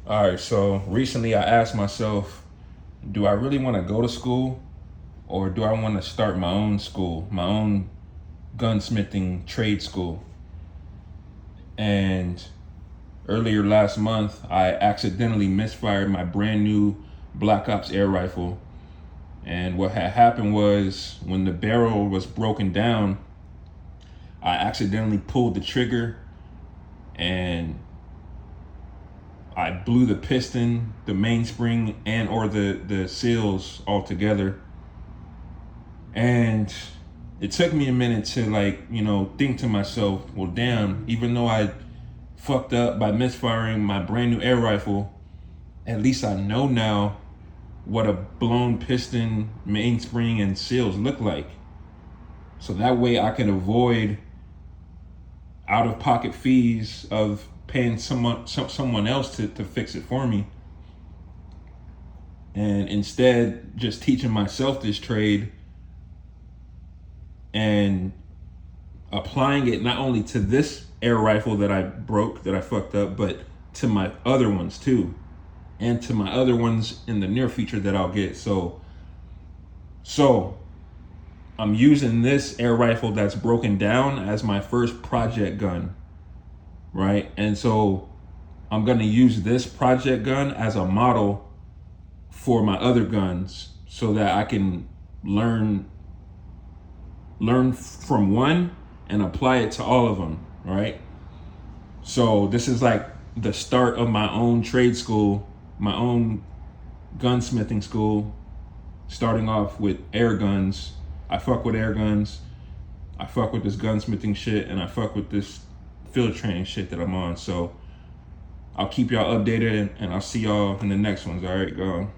All right, so recently I asked myself, do I really want to go to school or do I want to start my own school, my own gunsmithing trade school? And earlier last month, I accidentally misfired my brand new Black Ops air rifle. And what had happened was when the barrel was broken down, I accidentally pulled the trigger and I blew the piston, the mainspring, and or the seals all together. And it took me a minute to think to myself, well, damn, even though I fucked up by misfiring my brand new air rifle, at least I know now what a blown piston, mainspring, and seals look like. So that way I can avoid out of pocket fees of paying someone else to fix it for me, and instead just teaching myself this trade and applying it not only to this air rifle that I broke, that I fucked up, but to my other ones too, and to my other ones in the near future that I'll get. So I'm using this air rifle that's broken down as my first project gun, right? And so I'm gonna use this project gun as a model for my other guns so that I can learn from one and apply it to all of them, right? So this is like the start of my own trade school, my own gunsmithing school, starting off with air guns. I fuck with air guns, I fuck with this gunsmithing shit, and I fuck with this field training shit that I'm on. So I'll keep y'all updated and I'll see y'all in the next ones. All right, go.